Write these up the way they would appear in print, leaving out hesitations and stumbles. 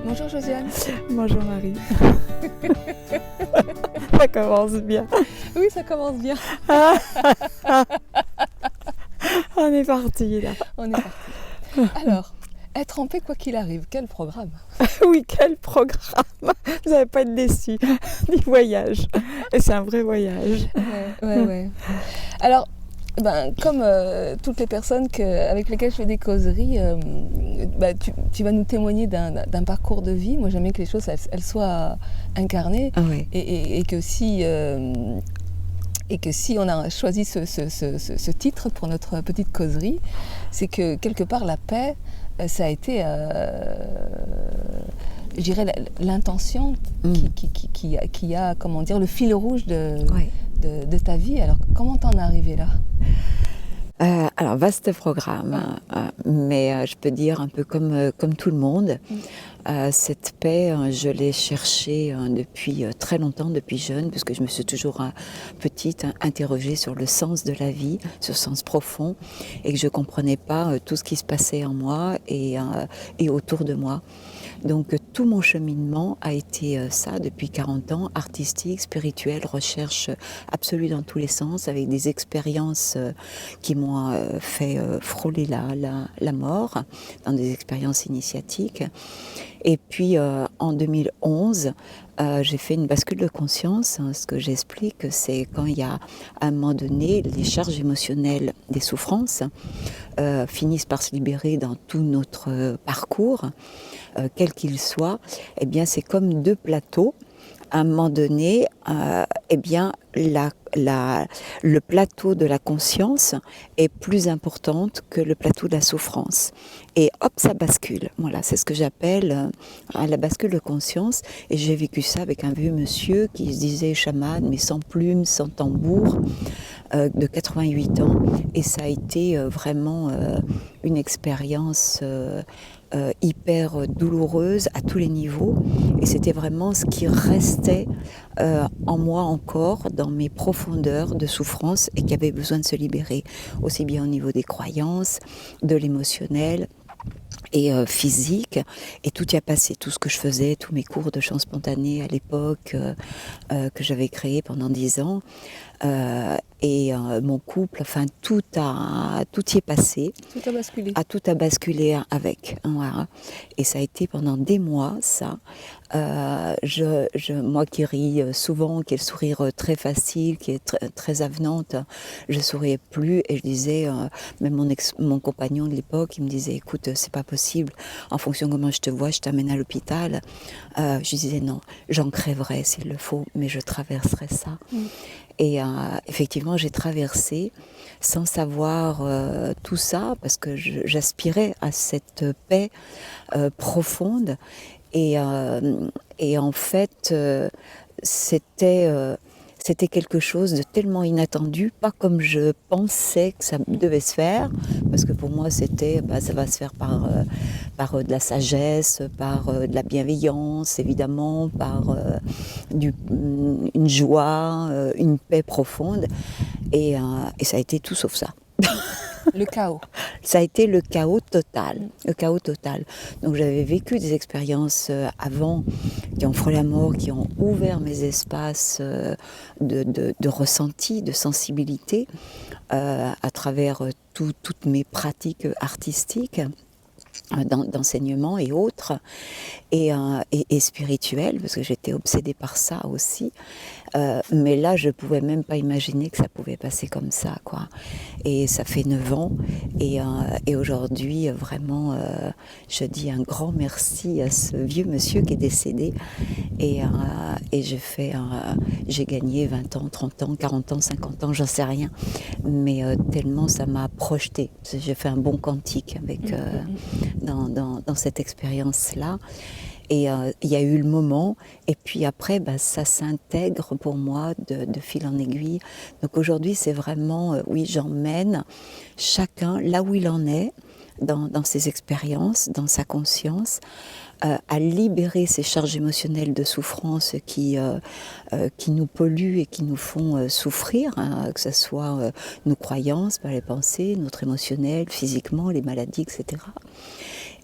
Bonjour Josiane. Bonjour Marie. Ça commence bien. Oui, ça commence bien. On est parti là. On est parti. Alors, être en paix quoi qu'il arrive, quel programme? Oui, quel programme. Vous n'allez pas être déçus du voyage. Et c'est un vrai voyage. Ouais. Alors, comme toutes les personnes avec lesquelles je fais des causeries, tu vas nous témoigner d'un parcours de vie. Moi, j'aime bien que les choses elles soient incarnées. Ah oui. Et que si on a choisi ce titre pour notre petite causerie, c'est que quelque part la paix, ça a été, je dirais, l'intention qui a, comment dire, le fil rouge de ta vie. Alors, comment t'en es arrivée là ? Alors, vaste programme, mais je peux dire un peu comme tout le monde. Cette paix, je l'ai cherchée depuis très longtemps, depuis jeune, parce que je me suis toujours petite interrogée sur le sens de la vie, sur le sens profond, et que je ne comprenais pas tout ce qui se passait en moi et autour de moi. Donc tout mon cheminement a été ça depuis 40 ans, artistique, spirituel, recherche absolue dans tous les sens, avec des expériences qui m'ont fait frôler la mort, dans des expériences initiatiques. Et puis en 2011, j'ai fait une bascule de conscience. Ce que j'explique, c'est quand il y a à un moment donné, les charges émotionnelles des souffrances finissent par se libérer dans tout notre parcours, quel qu'il soit. Eh bien, c'est comme deux plateaux. À un moment donné, le plateau de la conscience est plus important que le plateau de la souffrance. Et hop, ça bascule. Voilà, c'est ce que j'appelle la bascule de conscience. Et j'ai vécu ça avec un vieux monsieur qui se disait chaman, mais sans plume, sans tambour, de 88 ans. Et ça a été vraiment une expérience hyper douloureuse à tous les niveaux, et c'était vraiment ce qui restait en moi encore, dans mes profondeurs de souffrance, et qui avait besoin de se libérer, aussi bien au niveau des croyances, de l'émotionnel et physique, et tout y a passé, tout ce que je faisais, tous mes cours de chant spontané à l'époque que j'avais créé pendant 10 ans, mon couple, enfin tout y est passé. Tout a basculé. Tout a basculé avec. Voilà. Et ça a été pendant des mois, ça. Moi qui ris souvent, qui ai le sourire très facile, qui est très avenante, je souriais plus, et je disais, même mon compagnon de l'époque, il me disait, écoute, c'est pas possible, en fonction de comment je te vois, je t'amène à l'hôpital. Je disais non, j'en crèverais s'il le faut, mais je traverserai ça. Et effectivement, j'ai traversé sans savoir tout ça, parce que j'aspirais à cette paix profonde. Et en fait, c'était quelque chose de tellement inattendu, pas comme je pensais que ça devait se faire, parce que pour moi c'était, ça va se faire par de la sagesse, par de la bienveillance évidemment, par une joie, une paix profonde, et ça a été tout sauf ça. Le chaos. Ça a été le chaos total, Donc j'avais vécu des expériences avant qui ont frôlé la mort, qui ont ouvert mes espaces de ressenti, de sensibilité à travers toutes mes pratiques artistiques, d'enseignement et autres, et spirituelles, parce que j'étais obsédée par ça aussi. Mais là, je ne pouvais même pas imaginer que ça pouvait passer comme ça, quoi. Et ça fait 9 ans. Et aujourd'hui, vraiment, je dis un grand merci à ce vieux monsieur qui est décédé. Et j'ai gagné 20 ans, 30 ans, 40 ans, 50 ans, j'en sais rien. Mais tellement ça m'a projeté. J'ai fait un bond quantique dans cette expérience-là. Et il y a eu le moment, et puis après, ça s'intègre pour moi de fil en aiguille. Donc aujourd'hui, c'est vraiment, oui, j'emmène chacun là où il en est, dans ses expériences, dans sa conscience, à libérer ces charges émotionnelles de souffrance qui nous polluent et qui nous font souffrir, hein, que ce soit nos croyances, les pensées, notre émotionnel, physiquement, les maladies, etc.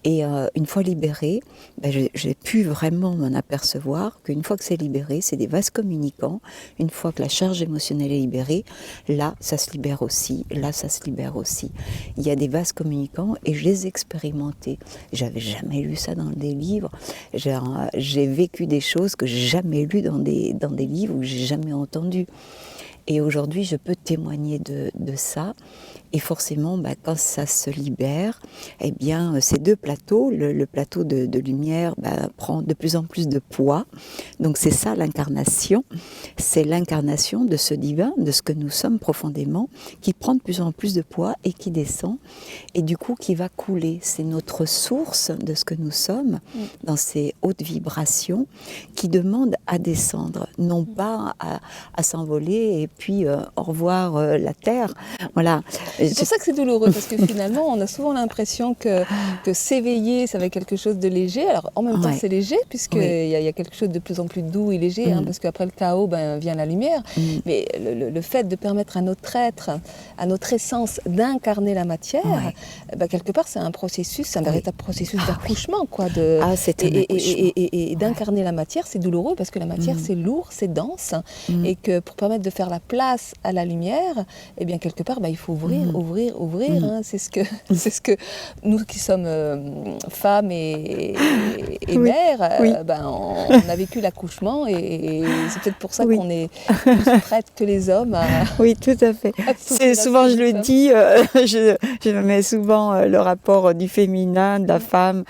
Et une fois libéré, j'ai pu vraiment m'en apercevoir qu'une fois que c'est libéré, c'est des vases communicants. Une fois que la charge émotionnelle est libérée, là, ça se libère aussi, là, ça se libère aussi. Il y a des vases communicants et je les ai expérimentés. J'avais jamais lu ça dans des livres. J'ai vécu des choses que j'ai jamais lues dans des livres ou que j'ai jamais entendues. Et aujourd'hui, je peux témoigner de ça. Et forcément, quand ça se libère, eh bien, ces deux plateaux, le plateau de lumière prend de plus en plus de poids. Donc c'est ça l'incarnation. C'est l'incarnation de ce divin, de ce que nous sommes profondément, qui prend de plus en plus de poids et qui descend. Et du coup, qui va couler. C'est notre source de ce que nous sommes, dans ces hautes vibrations, qui demandent à descendre, non pas à s'envoler et puis au revoir la terre. Voilà. C'est pour ça que c'est douloureux, parce que finalement, on a souvent l'impression que s'éveiller, ça va être quelque chose de léger. Alors, en même temps, c'est léger, puisqu'il y a quelque chose de plus en plus doux et léger, parce qu'après le chaos, vient la lumière. Mais le fait de permettre à notre être, à notre essence, d'incarner la matière, quelque part, c'est un processus, c'est un véritable processus d'accouchement, quoi. C'est un accouchement. Et d'incarner la matière, c'est douloureux, parce que la matière, c'est lourd, c'est dense, et que pour permettre de faire la place à la lumière, eh bien, quelque part, il faut ouvrir. Hein. C'est ce que nous qui sommes femmes et mères, on a vécu l'accoulement et c'est peut-être pour ça qu'on est plus prêtes que les hommes à... Oui, tout à fait. C'est souvent, je le dis, je mets souvent le rapport du féminin, de la femme,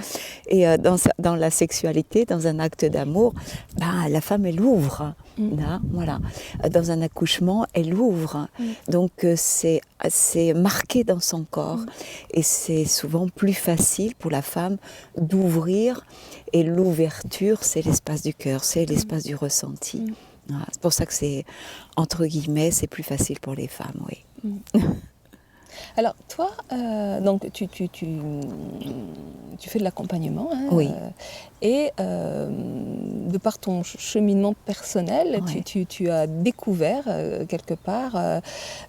et dans la sexualité, dans un acte d'amour, la femme, elle ouvre. Là, voilà. Dans un accouchement, elle ouvre. Donc c'est marqué dans son corps. Et c'est souvent plus facile pour la femme d'ouvrir. Et l'ouverture, c'est l'espace du cœur, c'est l'espace du ressenti. Voilà. C'est pour ça que c'est, entre guillemets, c'est plus facile pour les femmes, oui. Alors toi, donc tu fais de l'accompagnement, et de par ton cheminement personnel, tu as découvert quelque part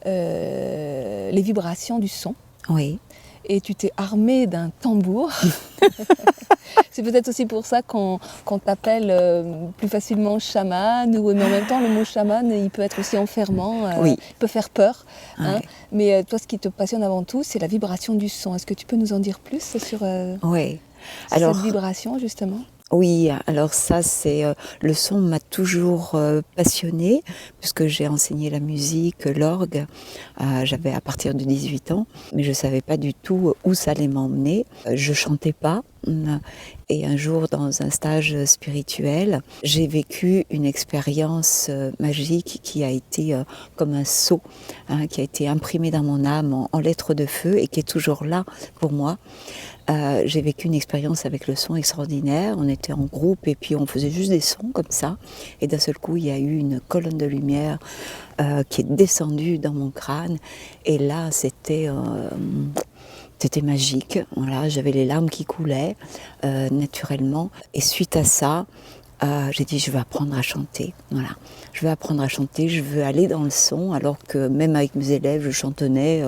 les vibrations du son. Oui. Et tu t'es armée d'un tambour. C'est peut-être aussi pour ça qu'on t'appelle plus facilement chaman, mais en même temps le mot chaman, il peut être aussi enfermant, il peut faire peur. Hein. Mais toi, ce qui te passionne avant tout, c'est la vibration du son. Est-ce que tu peux nous en dire plus sur cette vibration, justement ? Oui, alors ça, le son m'a toujours passionnée, puisque j'ai enseigné la musique, l'orgue, j'avais à partir de 18 ans, mais je ne savais pas du tout où ça allait m'emmener. Je chantais pas, et un jour, dans un stage spirituel, j'ai vécu une expérience magique qui a été comme un sceau, qui a été imprimé dans mon âme en lettres de feu et qui est toujours là pour moi. J'ai vécu une expérience avec le son extraordinaire. On était en groupe et puis on faisait juste des sons comme ça. Et d'un seul coup, il y a eu une colonne de lumière qui est descendue dans mon crâne. Et là, c'était magique. Voilà, j'avais les larmes qui coulaient naturellement. Et suite à ça, j'ai dit je veux apprendre à chanter. Voilà, je veux apprendre à chanter, je veux aller dans le son, alors que même avec mes élèves, je chantonnais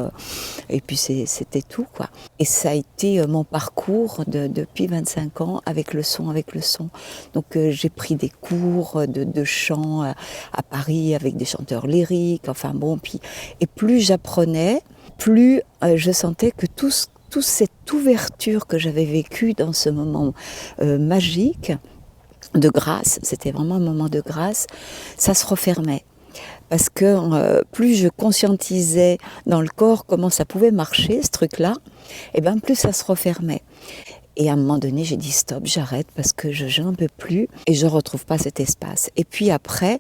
et puis c'était tout, quoi. Et ça a été mon parcours depuis 25 ans avec le son. Donc j'ai pris des cours de chant à Paris avec des chanteurs lyriques, et plus j'apprenais, plus je sentais que toute cette ouverture que j'avais vécue dans ce moment magique, de grâce, c'était vraiment un moment de grâce, ça se refermait. Parce que plus je conscientisais dans le corps comment ça pouvait marcher, ce truc-là, plus ça se refermait. Et à un moment donné, j'ai dit stop, j'arrête parce que je n'en peux plus et je ne retrouve pas cet espace. Et puis après,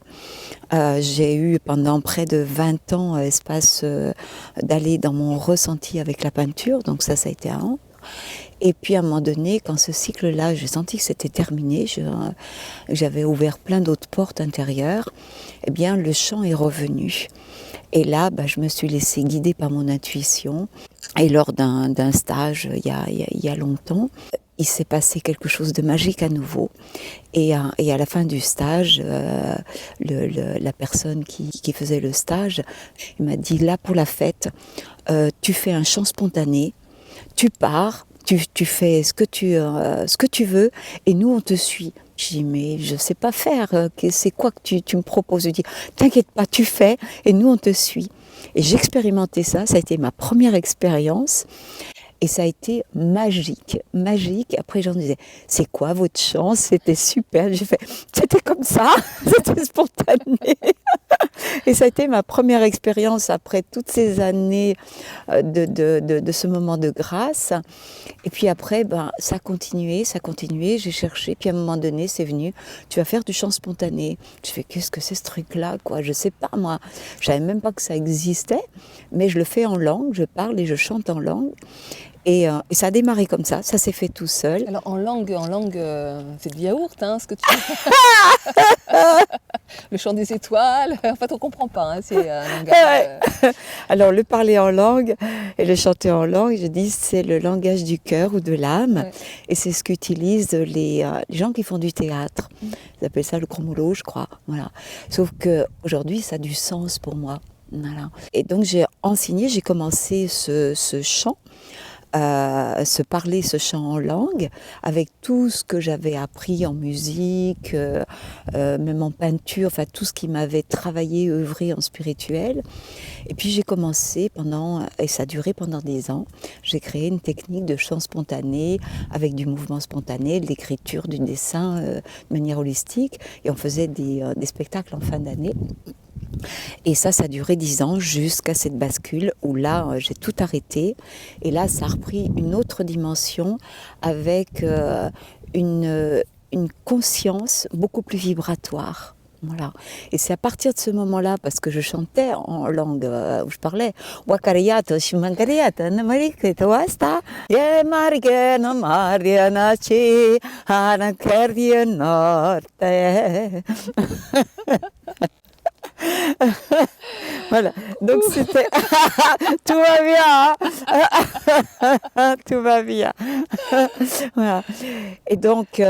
j'ai eu pendant près de 20 ans espace d'aller dans mon ressenti avec la peinture, donc ça a été un an. Et puis à un moment donné, quand ce cycle-là, j'ai senti que c'était terminé, j'avais ouvert plein d'autres portes intérieures, le chant est revenu. Et là, je me suis laissée guider par mon intuition. Et lors d'un stage, il y a longtemps, il s'est passé quelque chose de magique à nouveau. Et à la fin du stage, la personne qui faisait le stage, il m'a dit, là pour la fête, tu fais un chant spontané, tu pars, tu fais ce que tu veux et nous on te suit. Je dis mais je sais pas faire, c'est quoi que tu me proposes? Je dis t'inquiète pas, tu fais et nous on te suit. Et j'ai expérimenté ça a été ma première expérience. Et ça a été magique, magique. Après, les gens me disaient, c'est quoi votre chance? C'était super. J'ai fait, c'était comme ça, c'était spontané. Et ça a été ma première expérience après toutes ces années de ce moment de grâce. Et puis après, ça a continué. J'ai cherché. Puis à un moment donné, c'est venu, tu vas faire du chant spontané. Je fais, qu'est-ce que c'est ce truc-là, quoi? Je sais pas, moi. Je savais même pas que ça existait. Mais je le fais en langue, je parle et je chante en langue. Et ça a démarré comme ça s'est fait tout seul. Alors en langue, c'est du yaourt, hein, ce que tu le chant des étoiles, en fait on comprend pas, hein, c'est un langage... Alors le parler en langue et le chanter en langue, je dis c'est le langage du cœur ou de l'âme, ouais. Et c'est ce qu'utilisent les gens qui font du théâtre. Ils appellent ça le kromolo, je crois. Voilà. Sauf qu'aujourd'hui ça a du sens pour moi. Voilà. Et donc j'ai commencé ce chant. Ce chant en langue, avec tout ce que j'avais appris en musique, même en peinture, enfin tout ce qui m'avait travaillé, œuvré en spirituel. Et puis j'ai commencé et ça a duré pendant des ans, j'ai créé une technique de chant spontané, avec du mouvement spontané, de l'écriture, du dessin, de manière holistique, et on faisait des spectacles en fin d'année. Et ça a duré 10 ans jusqu'à cette bascule où là, j'ai tout arrêté. Et là, ça a repris une autre dimension avec une conscience beaucoup plus vibratoire. Voilà. Et c'est à partir de ce moment-là, parce que je chantais en langue où je parlais, Wakariato, Shimangariata, Namarikito Wasta, Yemarigena Marianachi, Anakerdia Norte. Voilà, donc c'était tout va bien, hein. Tout va bien. Voilà. Et donc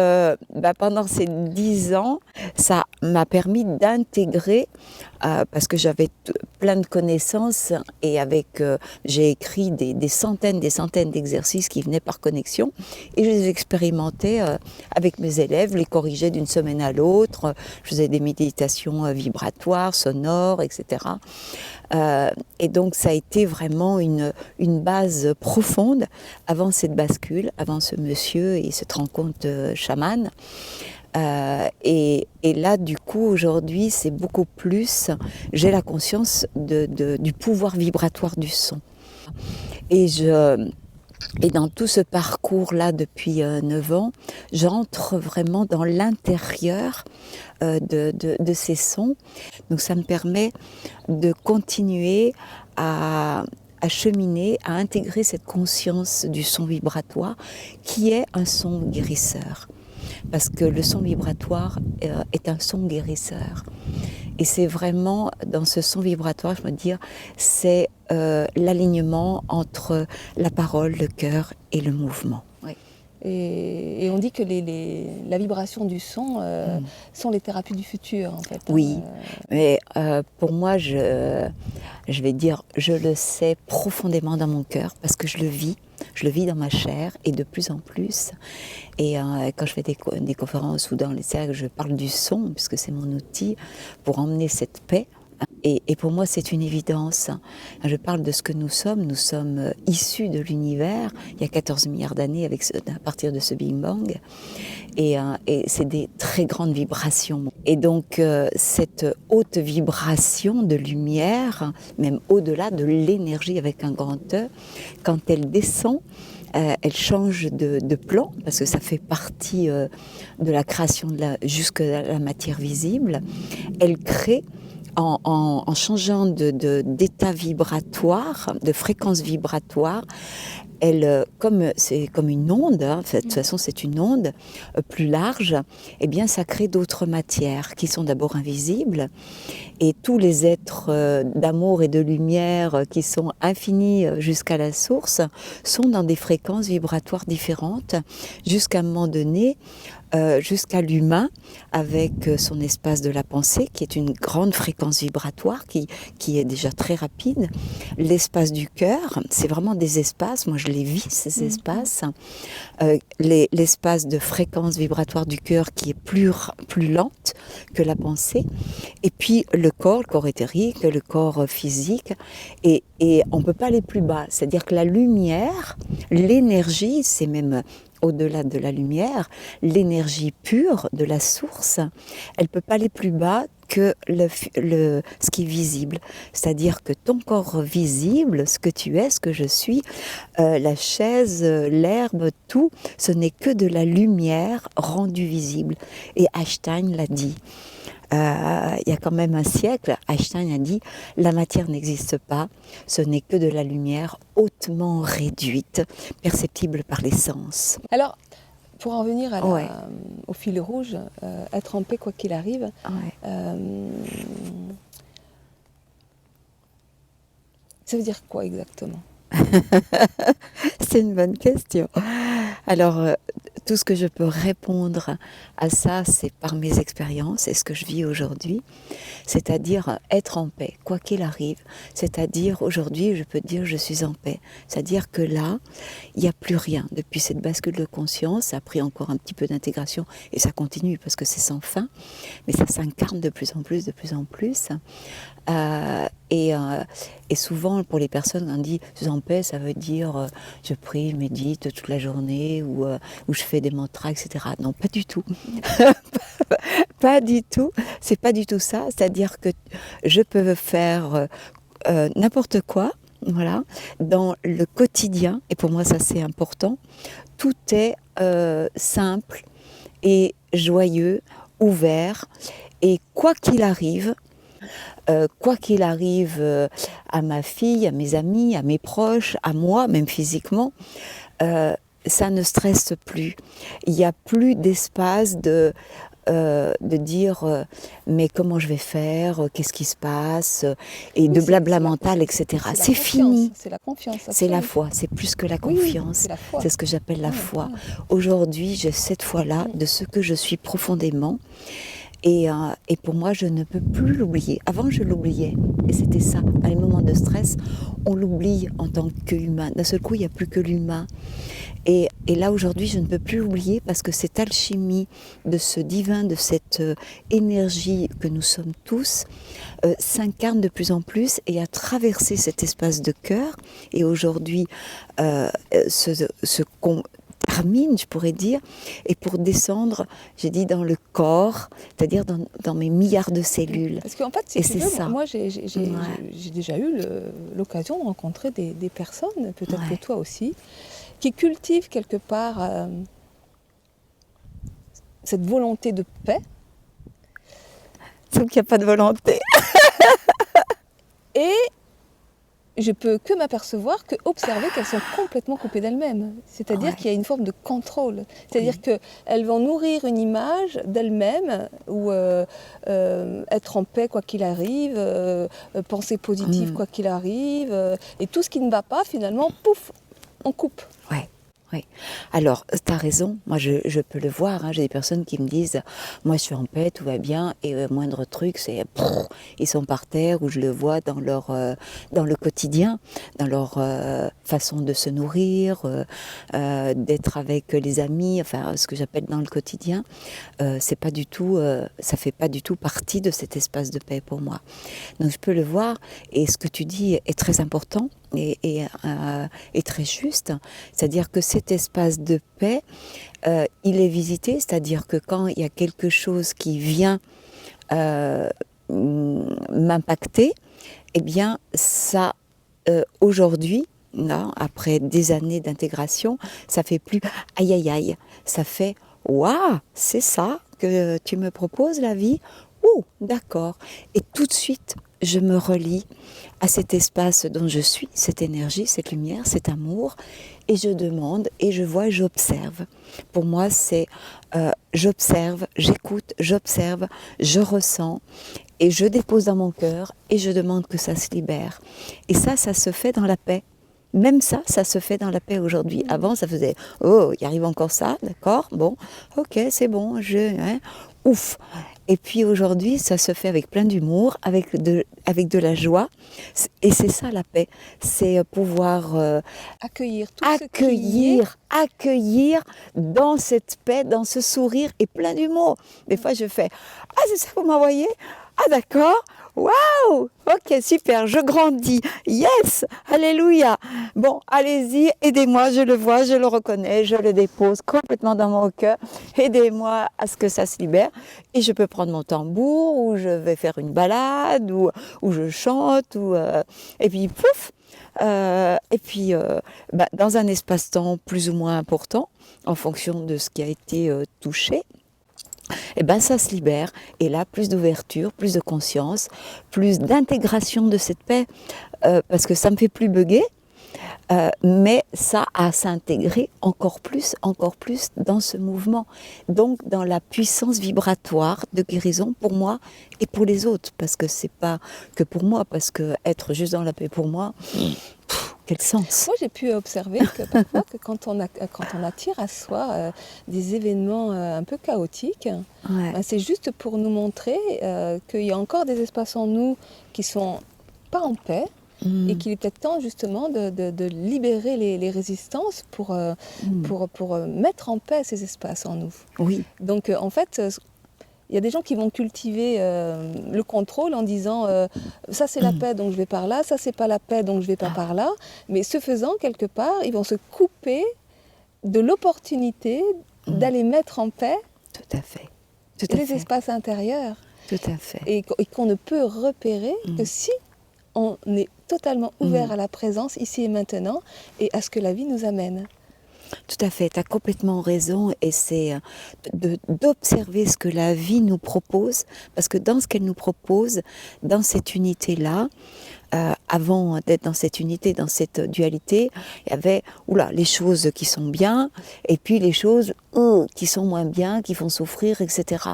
pendant ces 10 ans, ça m'a permis d'intégrer parce que j'avais plein de connaissances et j'ai écrit des centaines d'exercices qui venaient par connexion et je les expérimentais avec mes élèves, les corrigeais d'une semaine à l'autre, je faisais des méditations vibratoires, sonores, etc. Et donc ça a été vraiment une base profonde avant cette bascule, avant ce monsieur et cette rencontre chamane. Et là, du coup, aujourd'hui, c'est beaucoup plus, j'ai la conscience du pouvoir vibratoire du son. Et dans tout ce parcours-là, depuis 9 ans, j'entre vraiment dans l'intérieur de ces sons. Donc ça me permet de continuer à cheminer, à intégrer cette conscience du son vibratoire qui est un son guérisseur. Parce que le son vibratoire est un son guérisseur. Et c'est vraiment dans ce son vibratoire, je me dis, c'est l'alignement entre la parole, le cœur et le mouvement. Oui. Et on dit que la vibration du son sont les thérapies du futur, en fait. Oui, mais pour moi, je vais dire, je le sais profondément dans mon cœur parce que je le vis dans ma chair et de plus en plus. Et quand je fais des conférences ou dans les cercles, je parle du son puisque c'est mon outil pour emmener cette paix. Et pour moi, c'est une évidence. Je parle de ce que nous sommes. Nous sommes issus de l'univers il y a 14 milliards d'années à partir de ce Big Bang. Et c'est des très grandes vibrations. Et donc, cette haute vibration de lumière, même au-delà de l'énergie avec un grand E, quand elle descend, elle change de plan, parce que ça fait partie de la création jusqu'à la matière visible. Elle crée en changeant d'état vibratoire, de fréquence vibratoire, c'est comme une onde, hein, de toute façon c'est une onde plus large, eh bien ça crée d'autres matières qui sont d'abord invisibles et tous les êtres d'amour et de lumière qui sont infinis jusqu'à la source sont dans des fréquences vibratoires différentes jusqu'à un moment donné, jusqu'à l'humain avec son espace de la pensée qui est une grande fréquence vibratoire qui est déjà très rapide. L'espace du cœur, c'est vraiment des espaces, moi je les vis, ces espaces. L'espace de fréquence vibratoire du cœur qui est plus lente que la pensée. Et puis le corps éthérique, le corps physique. Et on ne peut pas aller plus bas. C'est-à-dire que la lumière, l'énergie, c'est même au-delà de la lumière, l'énergie pure de la source, elle ne peut pas aller plus bas que ce qui est visible. C'est-à-dire que ton corps visible, ce que tu es, ce que je suis, la chaise, l'herbe, tout, ce n'est que de la lumière rendue visible. Et Einstein l'a dit. Il y a quand même un siècle, Einstein a dit « La matière n'existe pas, ce n'est que de la lumière hautement réduite, perceptible par les sens. » Alors, pour en revenir au fil rouge, être en paix quoi qu'il arrive, ça veut dire quoi exactement? C'est une bonne question. Alors, tout ce que je peux répondre à ça, c'est par mes expériences et ce que je vis aujourd'hui, c'est-à-dire être en paix, quoi qu'il arrive. C'est-à-dire, aujourd'hui, je peux dire je suis en paix. C'est-à-dire que là, il n'y a plus rien. Depuis cette bascule de conscience, ça a pris encore un petit peu d'intégration et ça continue parce que c'est sans fin, mais ça s'incarne de plus en plus, de plus en plus. Et souvent, pour les personnes, on dit « je suis en paix », ça veut dire je prie, je médite toute la journée ou je fais des mantras, etc. Non, pas du tout. Pas du tout. C'est pas du tout ça. C'est-à-dire que je peux faire n'importe quoi, voilà, dans le quotidien. Et pour moi, ça c'est important. Tout est simple et joyeux, ouvert. Et quoi qu'il arrive, à ma fille, à mes amis, à mes proches, à moi, même physiquement, ça ne stresse plus. Il n'y a plus d'espace de dire mais comment je vais faire, qu'est-ce qui se passe, et de blabla mental, etc. C'est fini. C'est la confiance. C'est la foi, c'est plus que la confiance. C'est ce que j'appelle la foi. Aujourd'hui, j'ai cette foi-là de ce que je suis profondément. Et pour moi, je ne peux plus l'oublier. Avant, je l'oubliais. Et c'était ça. À les moments de stress, on l'oublie en tant qu'humain. D'un seul coup, il n'y a plus que l'humain. Et là, aujourd'hui, je ne peux plus l'oublier parce que cette alchimie de ce divin, de cette énergie que nous sommes tous, s'incarne de plus en plus et a traversé cet espace de cœur. Et aujourd'hui, termine, je pourrais dire, et pour descendre, j'ai dit dans le corps, c'est-à-dire dans mes milliards de cellules. Parce qu'en fait, c'est ça. Moi, j'ai déjà eu l'occasion de rencontrer des personnes, peut-être que toi aussi, qui cultivent quelque part cette volonté de paix. Sauf qu'il n'y a pas de volonté. Et je peux que m'apercevoir, que observer qu'elles sont complètement coupées d'elles-mêmes. C'est-à-dire qu'il y a une forme de contrôle. C'est-à-dire qu'elles vont nourrir une image d'elles-mêmes ou être en paix quoi qu'il arrive, penser positive quoi qu'il arrive. Et tout ce qui ne va pas, finalement, pouf, on coupe. Oui. Alors, tu as raison, moi je peux le voir, hein. J'ai des personnes qui me disent « moi je suis en paix, tout va bien » et moindre truc, c'est ils sont par terre, ou je le vois dans le quotidien, dans leur façon de se nourrir, d'être avec les amis, enfin ce que j'appelle dans le quotidien, c'est pas du tout, ça fait pas du tout partie de cet espace de paix pour moi. Donc je peux le voir, et ce que tu dis est très important et très juste, c'est-à-dire que cet espace de paix, il est visité, c'est-à-dire que quand il y a quelque chose qui vient m'impacter, eh bien ça, aujourd'hui, là, après des années d'intégration, ça fait plus aïe aïe aïe, ça fait waouh, c'est ça que tu me proposes, la vie. Oh, d'accord. Et tout de suite, je me relie à cet espace dont je suis, cette énergie, cette lumière, cet amour, et je demande, et je vois, et j'observe. Pour moi, c'est j'observe, j'écoute, j'observe, je ressens, et je dépose dans mon cœur, et je demande que ça se libère. Et ça se fait dans la paix. Même ça se fait dans la paix aujourd'hui. Avant, ça faisait « oh, il arrive encore ça, d'accord, bon, ok, c'est bon, ouf ». Et puis aujourd'hui, ça se fait avec plein d'humour, avec de la joie. Et c'est ça la paix, c'est pouvoir Accueillir tout ce qui est. accueillir dans cette paix, dans ce sourire et plein d'humour. Des fois, je fais « Ah, c'est ça que vous m'envoyez ? Ah, d'accord. Waouh! Ok, super, je grandis. Yes! Alléluia! Bon, allez-y, aidez-moi, je le vois, je le reconnais, je le dépose complètement dans mon cœur. Aidez-moi à ce que ça se libère. Et je peux prendre mon tambour, ou je vais faire une balade, ou je chante, et puis pouf! Dans un espace-temps plus ou moins important, en fonction de ce qui a été touché, et ben ça se libère. Et là, plus d'ouverture, plus de conscience, plus d'intégration de cette paix, parce que ça me fait plus bugger, mais ça a s'intégrer encore plus dans ce mouvement. Donc dans la puissance vibratoire de guérison pour moi et pour les autres, parce que c'est pas que pour moi, parce que être juste dans la paix pour moi, quel sens? Moi, j'ai pu observer que parfois, quand on attire à soi des événements un peu chaotiques, Ouais. ben, c'est juste pour nous montrer qu'il y a encore des espaces en nous qui sont pas en paix et qu'il est peut-être temps justement de libérer les résistances pour mettre en paix ces espaces en nous. Oui. Donc en fait, il y a des gens qui vont cultiver le contrôle en disant ça c'est la paix donc je vais par là, ça c'est pas la paix donc je vais pas par là. Mais ce faisant, quelque part, ils vont se couper de l'opportunité d'aller mettre en paix Tout à fait. Tout à les fait. espaces intérieurs. Tout à fait. Et qu'on ne peut repérer que si on est totalement ouvert à la présence ici et maintenant et à ce que la vie nous amène. Tout à fait, tu as complètement raison, et c'est d'observer ce que la vie nous propose, parce que dans ce qu'elle nous propose, dans cette unité-là, avant d'être dans cette unité, dans cette dualité, il y avait les choses qui sont bien, et puis les choses qui sont moins bien, qui font souffrir, etc.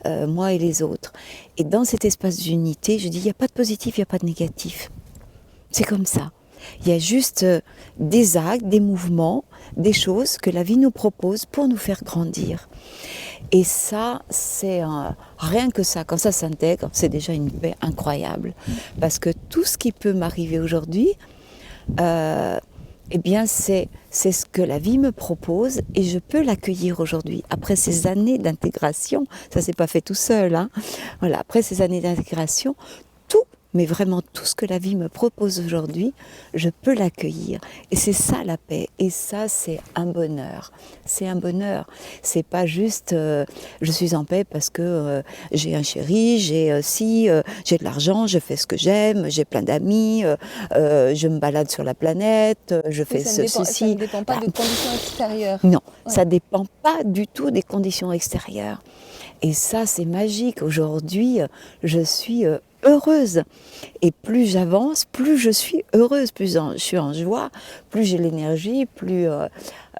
Moi et les autres. Et dans cet espace d'unité, je dis, il n'y a pas de positif, il n'y a pas de négatif. C'est comme ça. Il y a juste des actes, des mouvements, des choses que la vie nous propose pour nous faire grandir. Et ça, c'est rien que ça, quand ça s'intègre, c'est déjà une paix incroyable. Parce que tout ce qui peut m'arriver aujourd'hui, eh bien c'est ce que la vie me propose et je peux l'accueillir aujourd'hui. Après ces années d'intégration, ça s'est pas fait tout seul, hein. Voilà, après ces années d'intégration, mais vraiment tout ce que la vie me propose aujourd'hui, je peux l'accueillir. Et c'est ça la paix. Et ça, c'est un bonheur. C'est un bonheur. C'est pas juste je suis en paix parce que j'ai un chéri, j'ai de l'argent, je fais ce que j'aime, j'ai plein d'amis, je me balade sur la planète, je fais ceci. Ça ne dépend pas de conditions extérieures. Non, ça ne dépend pas du tout des conditions extérieures. Et ça, c'est magique. Aujourd'hui, je suis heureuse. Et plus j'avance, plus je suis heureuse, je suis en joie, plus j'ai l'énergie, plus...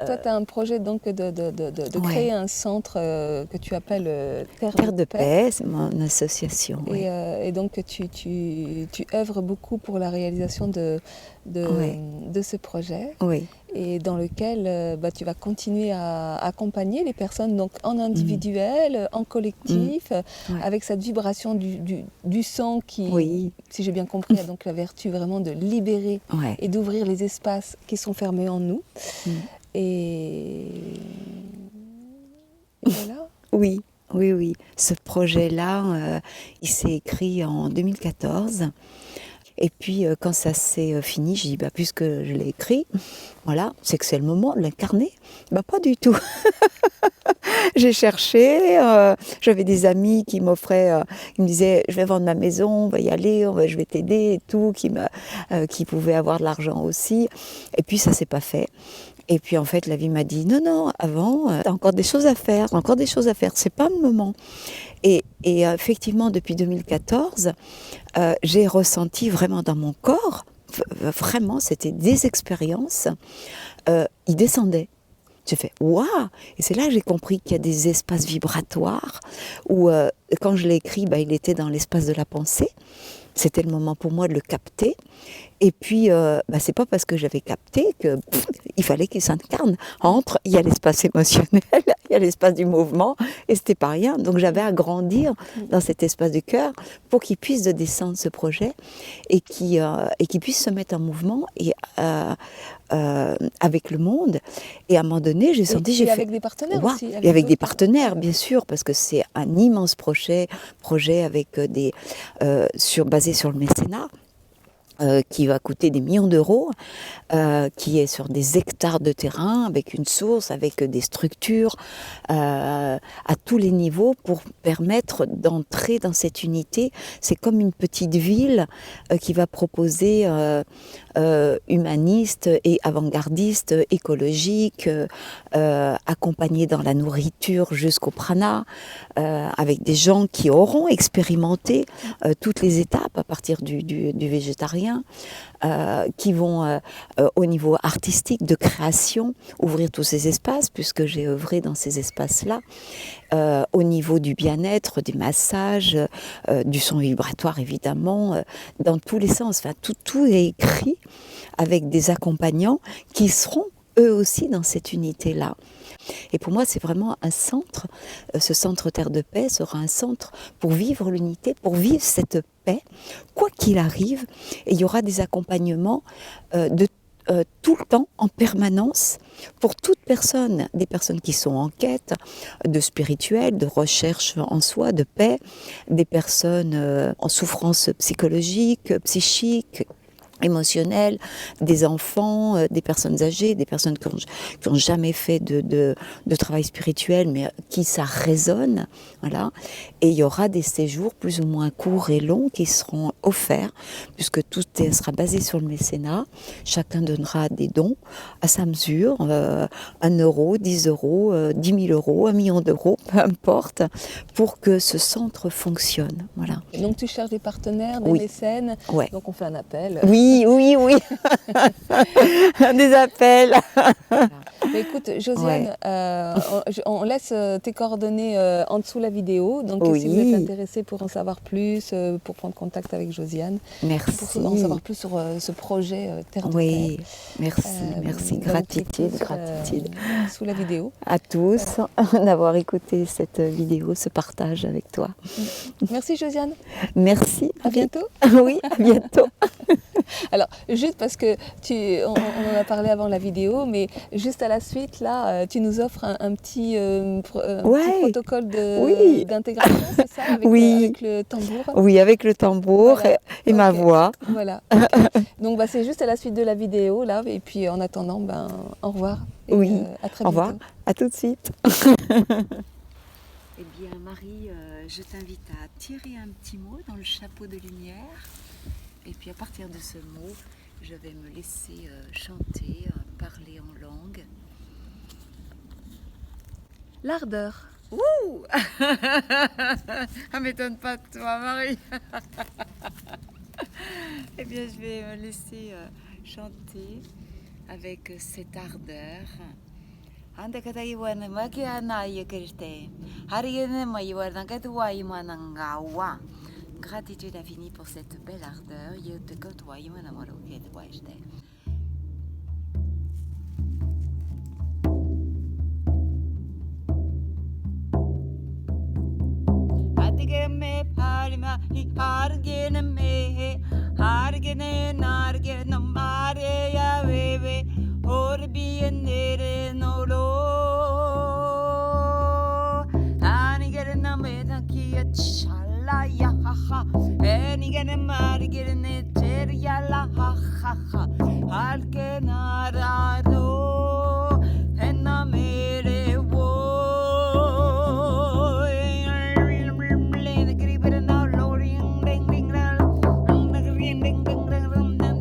Toi, tu as un projet donc de créer un centre que tu appelles Terre de Paix, c'est mon association. Et donc tu œuvres beaucoup pour la réalisation de ce projet. Oui. Et dans lequel tu vas continuer à accompagner les personnes donc en individuel, en collectif, avec cette vibration du sang qui, si j'ai bien compris, a donc la vertu vraiment de libérer et d'ouvrir les espaces qui sont fermés en nous. Et voilà. Oui. Ce projet-là, il s'est écrit en 2014. Et puis, quand ça s'est fini, j'ai dit, puisque je l'ai écrit, voilà, c'est que c'est le moment de l'incarner. Pas du tout. J'ai cherché, j'avais des amis qui m'offraient, qui me disaient, je vais vendre ma maison, on va y aller, je vais t'aider et tout, qui pouvaient avoir de l'argent aussi. Et puis, ça s'est pas fait. Et puis en fait, la vie m'a dit non, avant, t'as encore des choses à faire, c'est pas le moment. Et effectivement, depuis 2014, j'ai ressenti vraiment dans mon corps, vraiment, c'était des expériences, ils descendaient. J'ai fait waouh! Et c'est là que j'ai compris qu'il y a des espaces vibratoires où, quand je l'ai écrit, il était dans l'espace de la pensée. C'était le moment pour moi de le capter. Et puis, c'est pas parce que j'avais capté que il fallait qu'il s'incarne. Entre, il y a l'espace émotionnel, il y a l'espace du mouvement, et c'était pas rien. Donc j'avais à grandir dans cet espace du cœur pour qu'il puisse descendre ce projet et qu'il puisse se mettre en mouvement et avec le monde. Et à un moment donné, j'ai senti... Et avec des partenaires aussi. Et avec des partenaires, bien sûr, parce que c'est un immense projet avec basé sur le mécénat. Qui va coûter des millions d'euros, qui est sur des hectares de terrain, avec une source, avec des structures à tous les niveaux pour permettre d'entrer dans cette unité. C'est comme une petite ville qui va proposer humaniste et avant-gardiste, écologique, accompagné dans la nourriture jusqu'au prana, avec des gens qui auront expérimenté toutes les étapes à partir du végétarien, qui vont au niveau artistique, de création, ouvrir tous ces espaces, puisque j'ai œuvré dans ces espaces-là, au niveau du bien-être, des massages, du son vibratoire évidemment, dans tous les sens. Enfin, tout est écrit avec des accompagnants qui seront eux aussi dans cette unité-là. Et pour moi, c'est vraiment un centre. Ce centre Terre de Paix sera un centre pour vivre l'unité, pour vivre cette paix, quoi qu'il arrive. Et il y aura des accompagnements tout le temps, en permanence, pour toute personne, des personnes qui sont en quête de spirituel, de recherche en soi, de paix, des personnes en souffrance psychologique, psychique, émotionnelle, des enfants, des personnes âgées, des personnes qui ont jamais fait de travail spirituel, mais qui ça résonne, voilà. Et il y aura des séjours plus ou moins courts et longs qui seront offerts, puisque tout sera basé sur le mécénat. Chacun donnera des dons à sa mesure, 1 euro, 10 euros, 10 000 euros, 1 million d'euros, peu importe, pour que ce centre fonctionne, voilà. Et donc tu cherches des partenaires, des mécènes, ouais. Donc on fait un appel. Oui. Des appels. Voilà. Mais écoute, Josiane, on laisse tes coordonnées en dessous la vidéo. Donc si vous êtes intéressé pour en savoir plus, pour prendre contact avec Josiane, merci. Pour en savoir plus sur ce projet Terre de Paix. Oui, merci. Gratitude. Sous la vidéo. À tous d'avoir écouté cette vidéo, ce partage avec toi. Merci Josiane. Merci. À bientôt. Oui, à bientôt. Alors, juste parce que on en a parlé avant la vidéo, mais juste à la suite, là, tu nous offres un petit protocole d'intégration, c'est ça, avec le tambour. Oui, avec le tambour, voilà. et ma voix. Voilà. Okay. Donc, c'est juste à la suite de la vidéo, là, et puis en attendant, au revoir. Et, à très bientôt. Au revoir, à tout de suite. Eh bien, Marie, je t'invite à tirer un petit mot dans le chapeau de lumière. Et puis à partir de ce mot, je vais me laisser chanter, parler en langue. L'ardeur. Ouh. Ça m'étonne pas de toi, Marie. Eh bien, je vais me laisser chanter avec cette ardeur. Gratitude infinie pour cette belle ardeur. Ya ha ha, eni gene mar gene ter ya la ha ha ha, al que narado en la mere wo, le griber na loring ding ding ding ding ding ding ding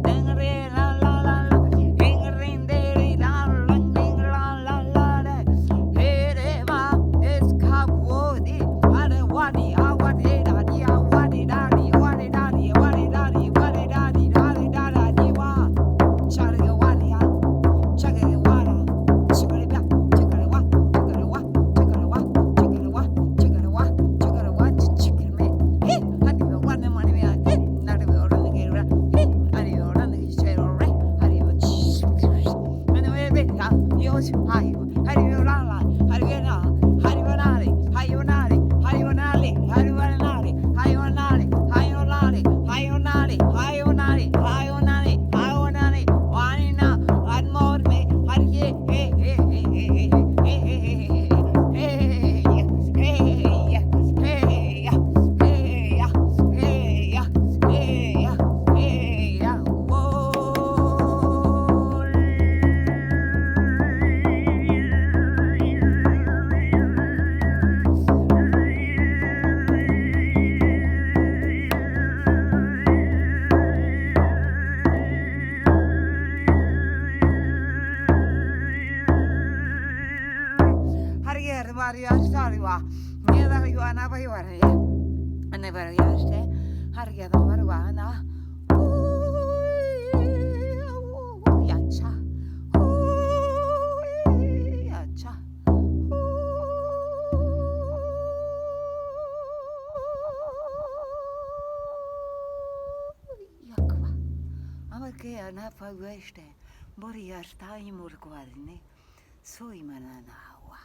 Boriasta imurguarne, soy mananawa.